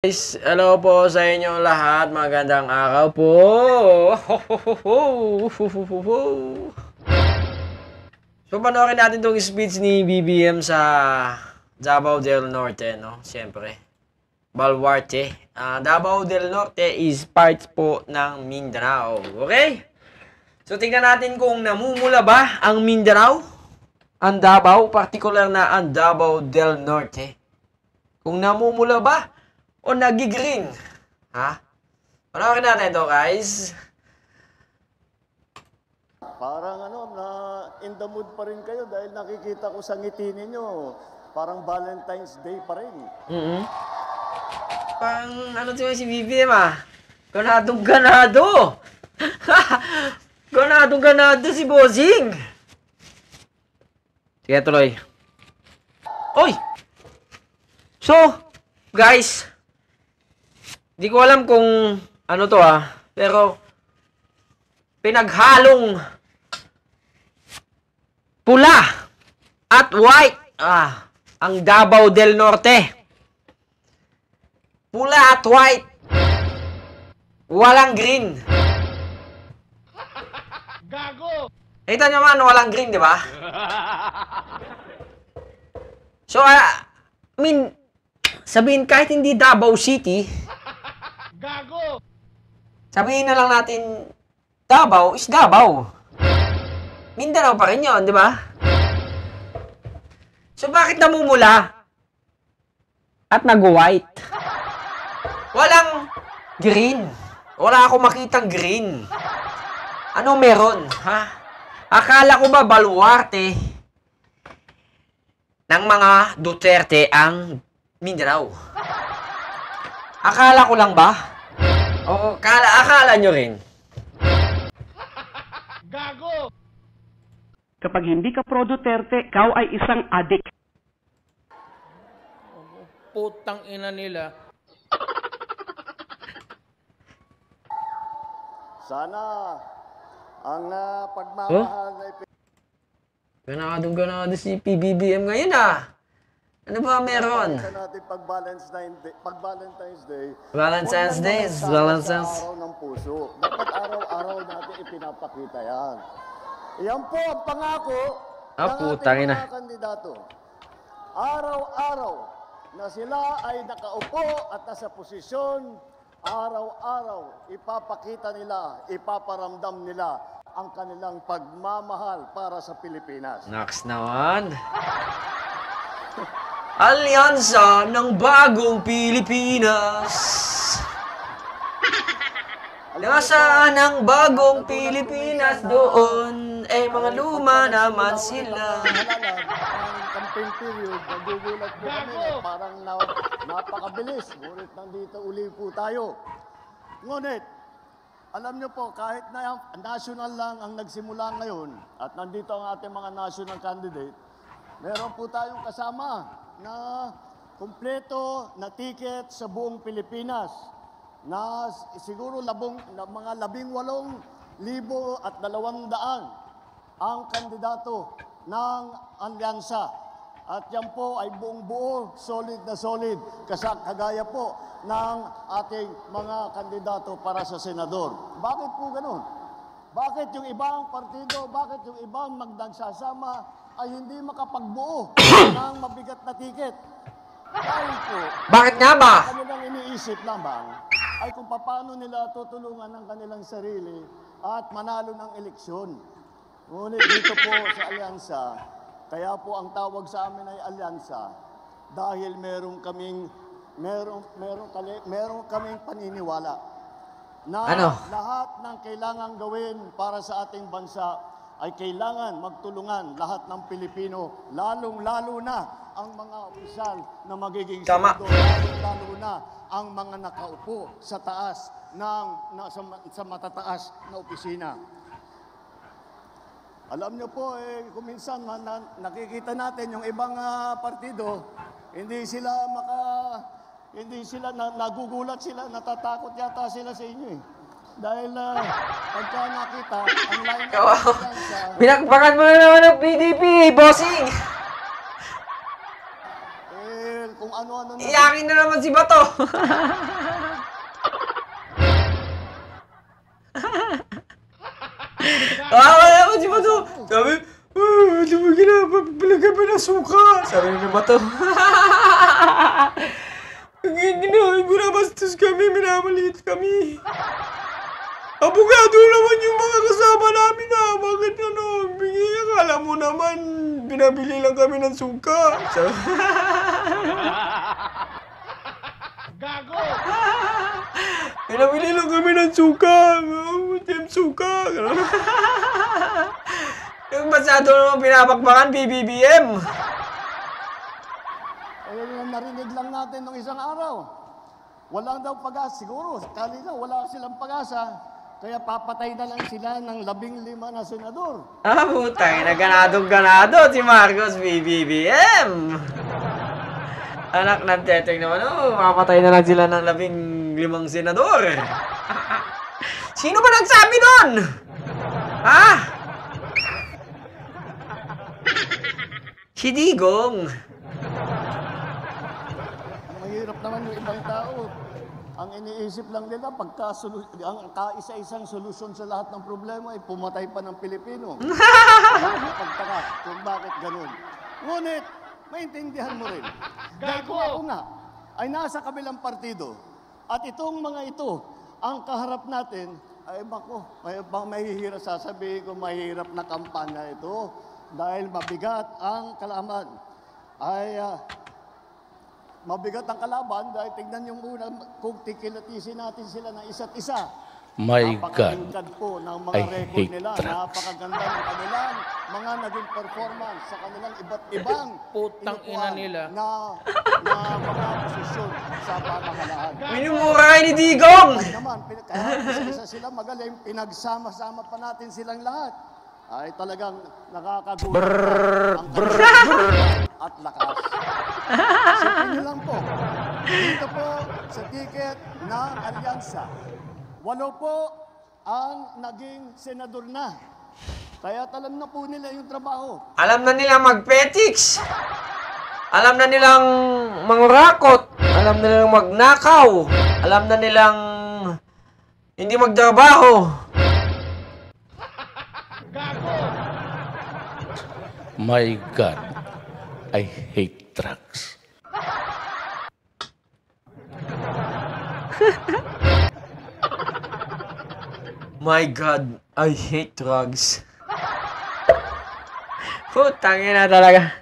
Guys, hello po sa inyo lahat. Magandang araw po. So, panoorin natin itong speech ni BBM sa Davao del Norte, no? Siyempre. Baluarte. Davao del Norte is part po ng Mindanao. Okay? So, tingnan natin kung namumula ba ang Mindanao, ang Davao, particular na ang Davao del Norte. Kung namumula ba o nag-green? Ha? Panoorin natin ito, guys. Parang na in the mood pa rin kayo dahil nakikita ko sa ngiti ninyo, parang Valentine's Day pa rin. Parang si BBM Ganadong ganado. Ganadong ganado si Bossing. Sige, tuloy. Oy! So, guys, di ko alam kung ano to pero pinaghalong pula at white ang Davao del Norte. Pula at white. Walang green. Gago! Kita nyo man, walang green, di ba? So, sabihin kahit hindi Davao City, Gago! sabihin na lang natin, Davao is Davao. Mindanao pa rin yun, di ba? So, bakit namumula at nag-white? Walang green. Wala akong makitang green. Ano meron, ha? Akala ko ba baluarte ng mga Duterte ang Mindanao? Akala ko lang ba? O akala nyo rin? Gago! Kapag hindi ka pro Duterte, ikaw ay isang adik. Putang ina nila. Sana ang pagmamahal ay Ganado si PBBM ngayon Ano ba meron? Sa natin pag-Valentine's Day. Valentine's Day. Valentine's. Araw ng puso. Dapat araw-araw natin ipinapakita yan. Yan po ang pangako ng ating mga kandidato. Araw-araw na sila ay nakaupo at nasa posisyon, araw-araw ipapakita nila, ipaparamdam nila ang kanilang pagmamahal para sa Pilipinas. Next naman. Alyansa ng Bagong Pilipinas. Nasaan ang Bagong Pilipinas doon? Mga luma naman sila. Ang campaign period, nagugulat po kami na parang napakabilis. Ngunit nandito uli po tayo. Ngunit, alam nyo po, kahit na national lang ang nagsimula ngayon at nandito ang ating mga national candidate, meron po tayong kasama na kumpleto na ticket sa buong Pilipinas na siguro mga 18,200 ang kandidato ng alyansa. At yan po ay buong buo, solid na solid, kagaya po ng ating mga kandidato para sa senador. Bakit po ganun? Bakit yung ibang partido, bakit yung ibang magnagsasama ay hindi makapagbuo ng mabigat na tiket? Dahil po, Bakit nga ba? kanilang iniisip lamang ay kung paano nila tutulungan ang kanilang sarili at manalo ng eleksyon. Ngunit dito po sa alyansa, kaya po ang tawag sa amin ay alyansa dahil meron kaming paniniwala na lahat ng kailangan gawin para sa ating bansa ay kailangan magtulungan lahat ng Pilipino, lalong-lalo na ang mga opisyal na magiging senador, lalong-lalo na ang mga nakaupo sa taas sa matataas na opisina. Alam nyo po, kung minsan nakikita natin yung ibang partido, hindi sila nagugulat sila, natatakot yata sila sa inyo Dahil pagka nakita, ang line ng Pinakpakan mo na naman ng PDP, bossing! kung ano-ano na. Iyakin na naman si Bato. Wala naman si Bato. Sabi, lumagin na, papalagay pa ng suka. Sabi ni Bato. Ginawa, binabastos kami, minamaliit kami. Abogado naman yung mga kasama namin na. Bakit ano, akala mo naman, binabili lang kami ng suka. Gago! Pinabili lang kami ng suka. Suka. Yung masyado naman pinapakbakan, BBM. Ayun yung narinig lang natin nung isang araw. Walang daw pag-asa. Siguro, kali na wala silang pag-asa. Kaya papatay na lang sila ng 15 na senador. Putang ina, ganadong-ganado si Marcos, BBM. Anak ng teteng naman, papatay na lang sila ng 15 senador. Sino ba nagsabi nun? Ha? Si Digong. Mahirap naman yung ibang tao. Ang iniisip lang nila, ang kaisa-isang solusyon sa lahat ng problema ay pumatay pa ng Pilipino. Pagtaka kung bakit ganun. Ngunit, maintindihan mo rin. Dahil kung ako nga ay nasa kabilang partido at itong mga ito ang kaharap natin, ay bako, mahihirap sasabihin ko, mahirap na kampanya ito dahil mabigat ang kalaban. Mabigat ang kalaban dahil tignan yung una kung tikilatisin natin sila ng isa't isa. My God, Napakahingkad po ng mga I record hate nila. drugs. Napakaganda ng kanilang mga naging performance sa kanilang iba't ibang Putang ina inupuan nila. na mga posisyon sa pamahalaan. Minumura kayo ni Digong. Naman, kaya isa sila magaling, pinagsama-sama pa natin silang lahat. Ay talagang nakakagulat ang kanilang at lakas. Sipin niyo lang po, dito po sa ticket ng Alyansa, 8 po ang naging senador na. Kaya alam na po nila yung trabaho. Alam na nilang magpetiks. Alam na nilang mangurakot. Alam na nilang magnakaw. Alam na nilang hindi magtrabaho. Gago! my God, I hate drugs. My God, I hate drugs. Putang ina talaga.